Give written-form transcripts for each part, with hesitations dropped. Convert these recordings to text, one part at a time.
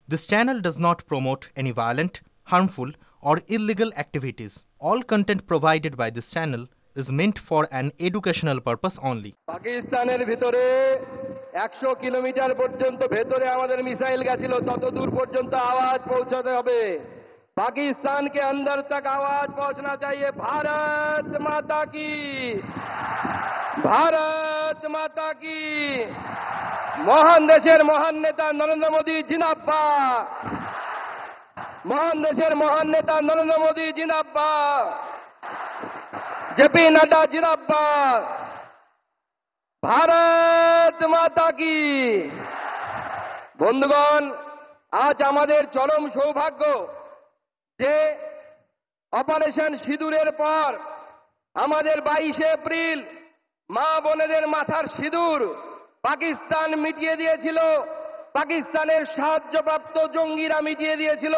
This channel does not promote any violent, harmful, or illegal activities. All content provided by this channel is meant for an educational purpose only. পাকিস্তানের ভিতরে 100 kilometre পর্যন্ত ভেতরে আমাদের missile গেছিল, তত দূর পর্যন্ত আওয়াজ পৌঁছাতে হবে। पाकिस्तान के अंदर तक आवाज पहुंचना चाहिए। भारत माता की, भारत माता की। মহান দেশের মহান নেতা নরেন্দ্র মোদী জিন্দাবাদ, মহান দেশের মহান নেতা নরেন্দ্র মোদী জিন্দাবাদ, জেপি নাড্ডা জিন্দাবাদ, ভারত মাতা কি। বন্ধুগণ, আজ আমাদের চরম সৌভাগ্য যে অপারেশন সিঁদুরের পর আমাদের 22 এপ্রিল মা বোনেদের মাথার সিঁদুর পাকিস্তান মিটিয়ে দিয়েছিল, পাকিস্তানের সাহায্যপ্রাপ্ত জঙ্গিরা মিটিয়ে দিয়েছিল।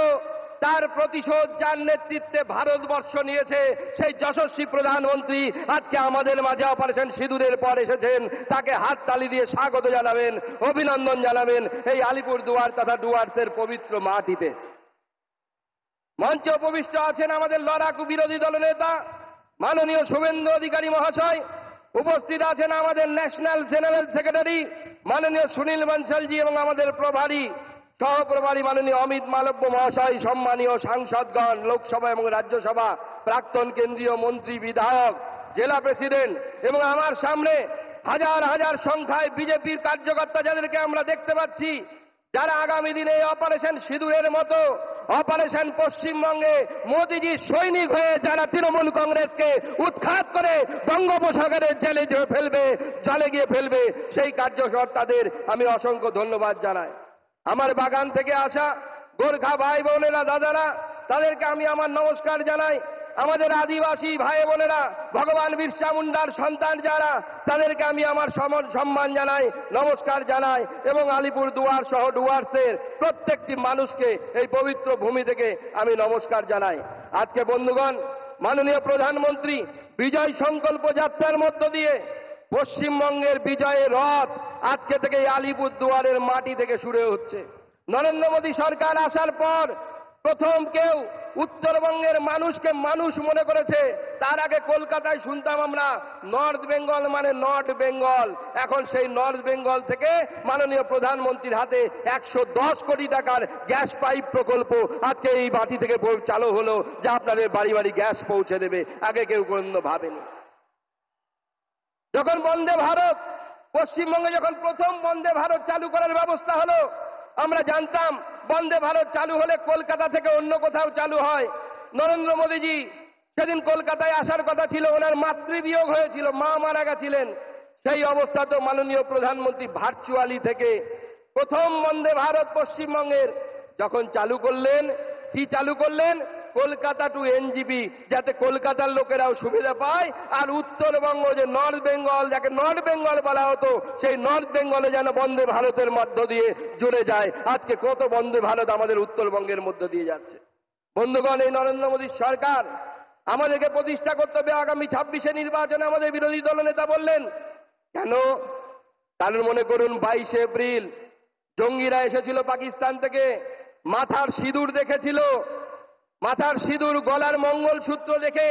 তার প্রতিশোধ যার নেতৃত্বে ভারতবর্ষ নিয়েছে, সেই যশস্বী প্রধানমন্ত্রী আজকে আমাদের মাঝে অপারেশন সিঁদুরের পর এসেছেন। তাকে হাততালি দিয়ে স্বাগত জানাবেন, অভিনন্দন জানাবেন এই আলিপুরদুয়ার তথা ডুয়ার্সের পবিত্র মাটিতে। মঞ্চে উপবিষ্ট আছেন আমাদের লড়াকু বিরোধী দলনেতা মাননীয় শুভেন্দু অধিকারী মহাশয়, উপস্থিত আছেন আমাদের ন্যাশনাল জেনারেল সেক্রেটারি মাননীয় সুনীল বনশালজি এবং আমাদের প্রভারী সহপ্রভারী মাননীয় অমিত মালব্য মহাশয়, সম্মানীয় সাংসদগণ, লোকসভা এবং রাজ্যসভা প্রাক্তন কেন্দ্রীয় মন্ত্রী, বিধায়ক, জেলা প্রেসিডেন্ট এবং আমার সামনে হাজার হাজার সংখ্যায় বিজেপির কার্যকর্তা যাদেরকে আমরা দেখতে পাচ্ছি, যারা আগামী দিনে অপারেশন সিঁদুরের মতো অপারেশন পশ্চিমবঙ্গে মোদিজি সৈনিক হয়ে যারা তৃণমূল কংগ্রেসকে উৎখাত করে বঙ্গোপসাগরের জেলে ফেলবে, জলে গিয়ে ফেলবে, সেই কার্যকর্তাদের আমি অসংখ্য ধন্যবাদ জানাই। আমার বাগান থেকে আসা গোর্খা ভাই বোনেরা, দাদারা, তাদেরকে আমি আমার নমস্কার জানাই। আমাদের আদিবাসী ভাই বোনেরা, ভগবান বিরসা মুন্ডার সন্তান যারা, তাদেরকে আমি আমার সম্মান জানাই, নমস্কার জানাই এবং আলিপুর দুয়ার সহ ডুয়ার্সের প্রত্যেকটি মানুষকে এই পবিত্র ভূমি থেকে আমি নমস্কার জানাই। আজকে বন্ধুগণ, মাননীয় প্রধানমন্ত্রী বিজয় সংকল্প যাত্রার মধ্য দিয়ে পশ্চিমবঙ্গের বিজয়ের রথ আজকে থেকে আলিপুর দুয়ারের মাটি থেকে শুরু হচ্ছে। নরেন্দ্র মোদী সরকার আসার পর প্রথম কেউ উত্তরবঙ্গের মানুষকে মানুষ মনে করেছে। তার আগে কলকাতায় শুনতাম আমরা নর্থ বেঙ্গল মানে নর্থ বেঙ্গল। এখন সেই নর্থ বেঙ্গল থেকে মাননীয় প্রধানমন্ত্রীর হাতে 110 কোটি টাকার গ্যাস পাইপ প্রকল্প আজকে এই মাটি থেকে চালু হলো, যা আপনাদের বাড়ি বাড়ি গ্যাস পৌঁছে দেবে। আগে কেউ কোনোদিনও ভাবেনি। যখন বন্দে ভারত পশ্চিমবঙ্গে যখন প্রথম বন্দে ভারত চালু করার ব্যবস্থা হলো, আমরা জানতাম বন্দে ভারত চালু হলে কলকাতা থেকে অন্য কোথাও চালু হয়। নরেন্দ্র মোদীজি সেদিন কলকাতায় আসার কথা ছিল, ওনার মাতৃবিয়োগ হয়েছিল, মা মারা গেছিলেন। সেই অবস্থাতেও মাননীয় প্রধানমন্ত্রী ভার্চুয়ালি থেকে প্রথম বন্দে ভারত পশ্চিমবঙ্গের যখন চালু করলেন, কি চালু করলেন? কলকাতা টু এনজিপি, যাতে কলকাতার লোকেরাও সুবিধা পায় আর উত্তরবঙ্গ যে নর্থ বেঙ্গল, যাকে নর্থ বেঙ্গল বলা হতো, সেই নর্থ বেঙ্গলে যেন বন্দে ভারতের মধ্য দিয়ে জুড়ে যায়। আজকে কত বন্দে ভারত আমাদের উত্তরবঙ্গের মধ্য দিয়ে যাচ্ছে। বন্ধুগণ, এই নরেন্দ্র মোদীর সরকার আমাদেরকে প্রতিষ্ঠা করতে হবে। আগামী 26 নির্বাচনে আমাদের বিরোধী দলনেতা বললেন কেন? কারণ মনে করুন 22 এপ্রিল জঙ্গিরা এসেছিল পাকিস্তান থেকে, মাথার সিঁদুর দেখেছিল, মাথার সিঁদুর, গলার মঙ্গলসূত্র দেখে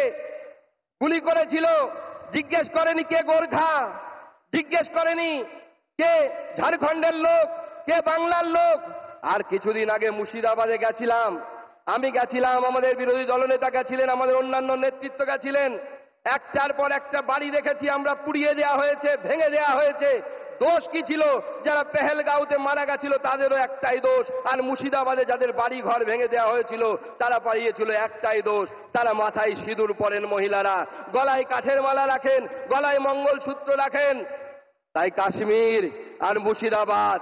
গুলি করেছিল। জিজ্ঞেস করেনি কে গোর্খা, জিজ্ঞেস করেনি কে ঝাড়খণ্ডের লোক, কে বাংলার লোক। আর কিছুদিন আগে মুর্শিদাবাদে গেছিলাম, আমি গেছিলাম, আমাদের বিরোধী দলনেতা গেছিলেন, আমাদের অন্যান্য নেতৃত্ব গেছিলেন। একটার পর একটা বাড়ি দেখেছি আমরা, পুড়িয়ে দেওয়া হয়েছে, ভেঙে দেওয়া হয়েছে। দোষ কি ছিল? যারা পেহেলগাঁওতে মারা গেছিল তাদেরও একটাই দোষ, আর মুর্শিদাবাদে যাদের বাড়ি ঘর ভেঙে দেওয়া হয়েছিল তারা পালিয়েছিল, একটাই দোষ, তারা মাথায় সিঁদুর পরেন মহিলারা, গলায় কাঠের মালা রাখেন, গলায় মঙ্গলসূত্র রাখেন। তাই কাশ্মীর আর মুর্শিদাবাদ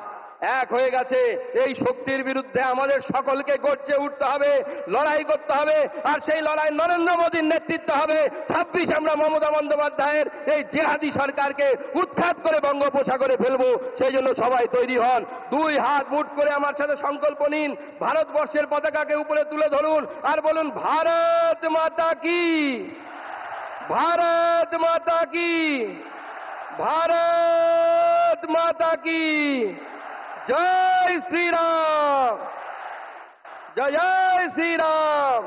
এক হয়ে গেছে। এই শক্তির বিরুদ্ধে আমাদের সকলকে গর্জে উঠতে হবে, লড়াই করতে হবে, আর সেই লড়াই নরেন্দ্র মোদীর নেতৃত্ব হবে। 26 আমরা মমতা বন্দ্যোপাধ্যায়ের এই জেহাদি সরকারকে উৎখাত করে বঙ্গোপসাগরে ফেলবো। সেই জন্য সবাই তৈরি হন, দুই হাত মুঠ করে আমার সাথে সংকল্প নিন, ভারতবর্ষের পতাকাকে উপরে তুলে ধরুন আর বলুন ভারত মাতা কি, ভারত মাতা কি, ভারত মাতা কি, জয় শ্রীরাম, জয় জয় শ্রীরাম।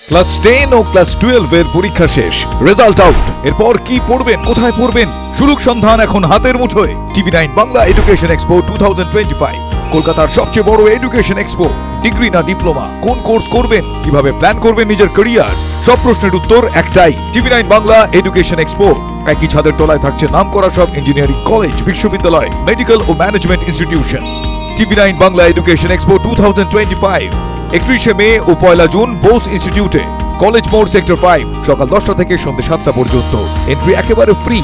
ক্লাস 10 ও ক্লাস 12 এর পরীক্ষা শেষ, রেজাল্ট আউট। এরপর কি পড়বেন, কোথায় পড়বেন, সুলুক সন্ধান এখন হাতের মুঠোয়। TV9 বাংলা এডুকেশন এক্সপো 2025, কলকাতার সবচেয়ে বড় এডুকেশন এক্সপো। ডিগ্রি না ডিপ্লোমা, কোন কোর্স করবেন, কিভাবে প্ল্যান করবেন নিজের ক্যারিয়ার, সব প্রশ্নের উত্তর একটাই। TV9 Bangla education expo. একই ছাদের তলায় থাকছে নামকরা সব ইঞ্জিনিয়ারিং কলেজ, বিশ্ববিদ্যালয়, মেডিকেল ও management institution. TV9 Bangla education expo 2025, 31 May ও 1 জুন বোস ইনস্টিটিউটে, কলেজ মোড়, সেক্টর 5, সকাল 10টা থেকে সন্ধ্যে 7টা পর্যন্ত। এন্ট্রি একেবারে ফ্রি।